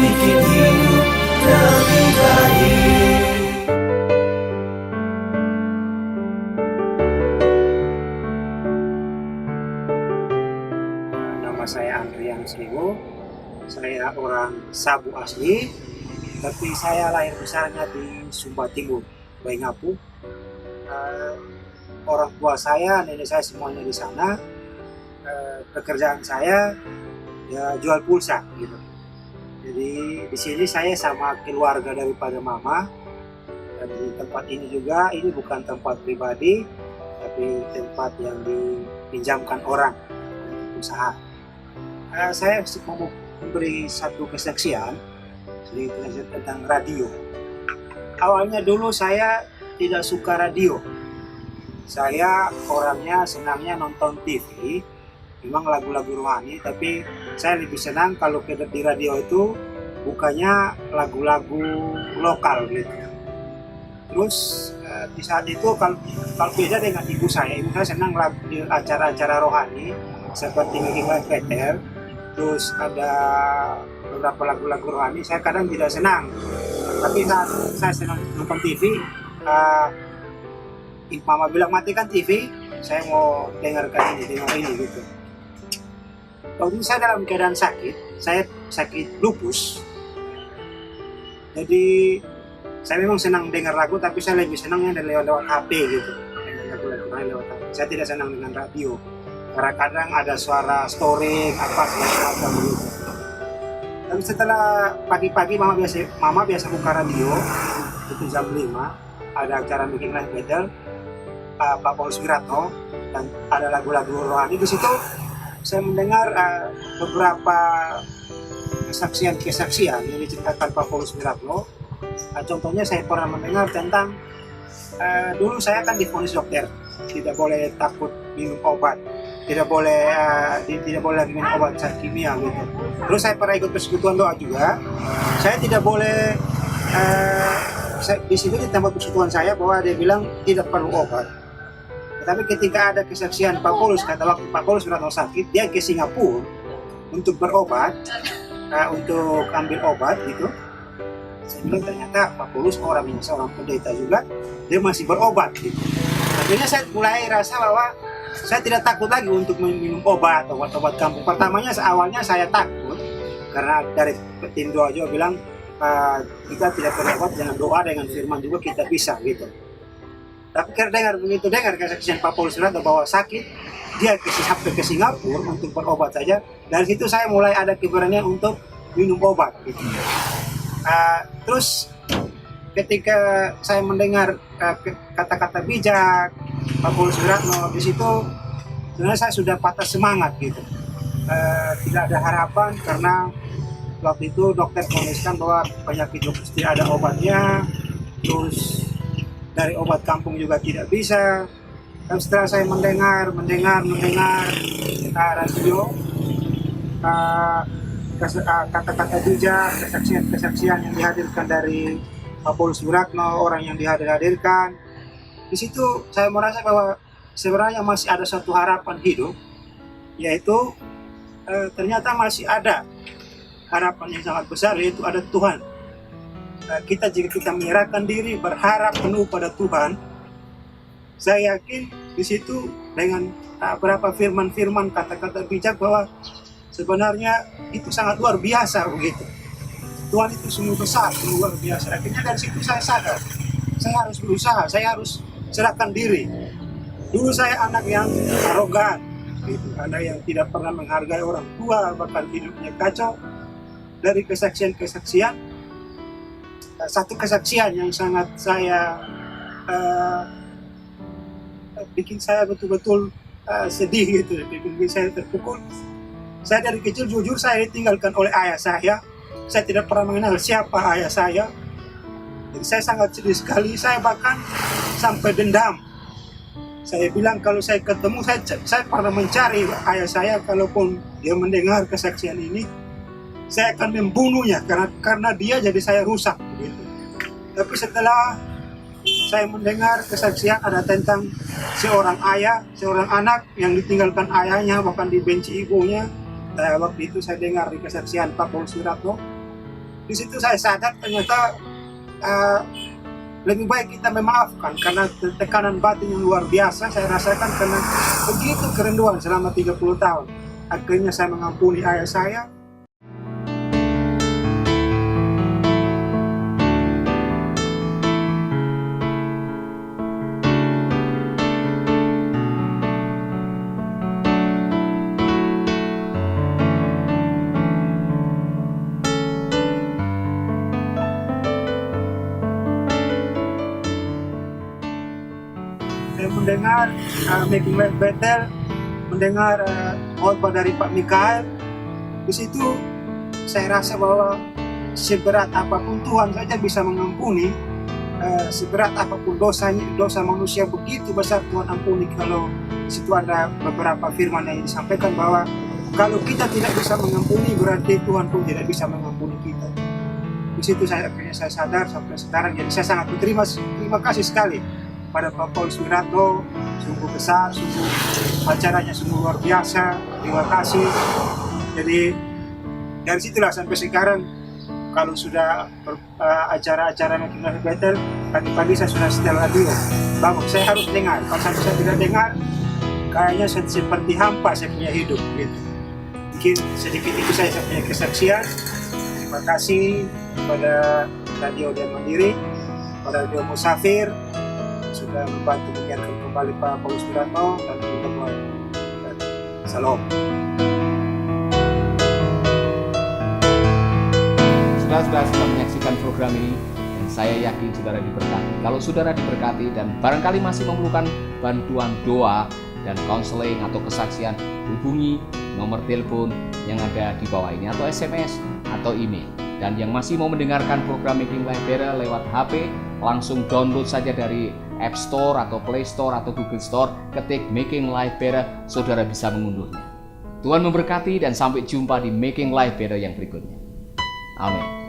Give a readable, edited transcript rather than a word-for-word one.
bikin hidup lebih baik. Nama saya Andrian Sliwo, saya orang Sabu asli, tapi saya lahir besarnya di Sumba Timur, Waingapu. Orang tua saya, nenek saya semuanya di sana. Pekerjaan saya ya jual pulsa gitu. Jadi di sini saya sama keluarga daripada mama. Dan di tempat ini juga, ini bukan tempat pribadi, tapi tempat yang dipinjamkan orang untuk usaha. Saya mau memberi satu kesaksian sedikit tentang radio. Awalnya dulu saya tidak suka radio. Saya orangnya senangnya nonton TV, memang lagu-lagu rohani, tapi saya lebih senang kalau di radio itu bukannya lagu-lagu lokal gitu. Terus di saat itu kalau beda dengan ibu saya senang di acara-acara rohani seperti Making Life Better. Terus ada beberapa lagu-lagu rohani, saya kadang tidak senang. Tapi saat saya senang nonton TV, mama bilang matikan TV, saya mau dengar ini gitu. Waktu itu saya dalam keadaan sakit, saya sakit lupus. Jadi saya memang senang dengar lagu, tapi saya lebih senangnya lewat HP gitu. Dengar lagu-lagu lewat HP. Saya tidak senang dengan radio. Karena kadang ada suara storing apa segala macam gitu. Dan setelah pagi-pagi mama biasa buka radio itu jam 5, ada acara Making Life Better, Pak Paulus Wiratno, dan ada lagu-lagu rohani. Di situ saya mendengar beberapa kesaksian yang diceritakan Pak Paulus Wiratno. Contohnya saya pernah mendengar tentang dulu saya kan divonis dokter tidak boleh takut minum obat, tidak boleh lagi minum obat kimia gitu. Terus saya pernah ikut persekutuan doa juga. Saya tidak boleh di situ di tempat persekutuan saya bahwa dia bilang tidak perlu obat. Tetapi ketika ada kesaksian Pak Paulus, kata waktu Pak Paulus Wiratno sakit, dia ke Singapura untuk berobat, untuk ambil obat gitu. Saya bilang ternyata Pak Paulus seorang pendeta juga, dia masih berobat gitu. Akhirnya saya mulai rasa bahwa saya tidak takut lagi untuk minum obat kampung. Pertamanya awalnya saya takut karena dari tim doa juga bilang kita tidak perlu obat, dengan doa dengan firman juga kita bisa gitu. Tapi karena dengar kesaksian Pak Paulus bahwa sakit dia sampai ke Singapura untuk berobat saja, dari situ saya mulai ada keberanian untuk minum obat gitu. Terus ketika saya mendengar kata-kata bijak Pak Paulus Wiratno, di situ sebenarnya saya sudah patah semangat gitu. Tidak ada harapan karena waktu itu dokter menuliskan bahwa penyakit lupus tidak ada obatnya, terus dari obat kampung juga tidak bisa. Dan setelah saya mendengar radio, kata-kata bijak, kesaksian yang dihadirkan dari Pak Paulus Wiratno, orang yang dihadirkan, di situ saya merasa bahwa sebenarnya masih ada suatu harapan hidup, yaitu ternyata masih ada harapan yang sangat besar, yaitu ada Tuhan. Jika kita menyerahkan diri, berharap penuh pada Tuhan, saya yakin di situ dengan beberapa firman-firman, kata-kata bijak bahwa sebenarnya itu sangat luar biasa begitu. Tuhan itu sungguh besar, sungguh luar biasa. Akhirnya dari situ saya sadar, saya harus berusaha, saya harus serahkan diri. Dulu saya anak yang arogan, gitu. Anak yang tidak pernah menghargai orang tua, bahkan hidupnya kacau. Dari kesaksian, satu kesaksian yang sangat bikin saya betul-betul sedih gitu, bikin saya terpukul. Saya dari kecil jujur saya ditinggalkan oleh ayah saya. Saya tidak pernah mengenal siapa ayah saya. Jadi saya sangat sedih sekali. Saya bahkan sampai dendam. Saya bilang kalau saya ketemu, saya pernah mencari ayah saya. Kalaupun dia mendengar kesaksian ini, saya akan membunuhnya karena dia jadi saya rusak. Gitu. Tapi setelah saya mendengar kesaksian ada tentang seorang anak yang ditinggalkan ayahnya, bahkan dibenci ibunya. Waktu itu saya dengar di kesaksian Pak Paulus Wiratno, Di situ saya sadar ternyata lebih baik kita memaafkan, karena tekanan batin yang luar biasa saya rasakan karena begitu kerinduan selama 30 tahun. Akhirnya saya mengampuni ayah saya. Saya mendengar Making Life Better, mendengar khotbah dari Pak Mikael. Di situ saya rasa bahwa seberat apapun Tuhan saja bisa mengampuni. Seberat apapun dosa manusia begitu besar Tuhan ampuni. Kalau di situ ada beberapa firman yang disampaikan bahwa kalau kita tidak bisa mengampuni, berarti Tuhan pun tidak bisa mengampuni kita. Di situ akhirnya saya sadar sampai sekarang. Jadi saya sangat terima kasih sekali pada Pak Paulus Wiratno, sungguh besar, sungguh acaranya sungguh luar biasa. Terima kasih. Jadi dari situlah sampai sekarang kalau sudah acara-acara Making Life Better, pagi-pagi saya sudah setel radio. Bangun, saya harus dengar. Kalau saya tidak dengar, kayaknya seperti hampa saya punya hidup. Gitu. Mungkin sedikit itu saya punya kesaksian. Terima kasih kepada Radio dan Mandiri, pada Radio Musafir, sudah membantu menyiarkan kembali Pak Paulus Wiratno dan teman-teman. Salam. Saudara sedang menyaksikan program ini dan saya yakin saudara diberkati. Kalau saudara diberkati dan barangkali masih memerlukan bantuan doa dan konseling atau kesaksian, hubungi nomor telepon yang ada di bawah ini atau SMS atau email. Dan yang masih mau mendengarkan program Making Life Better lewat HP, langsung download saja dari App Store atau Play Store atau Google Store, ketik Making Life Better, saudara bisa mengunduhnya. Tuhan memberkati dan sampai jumpa di Making Life Better yang berikutnya. Amin.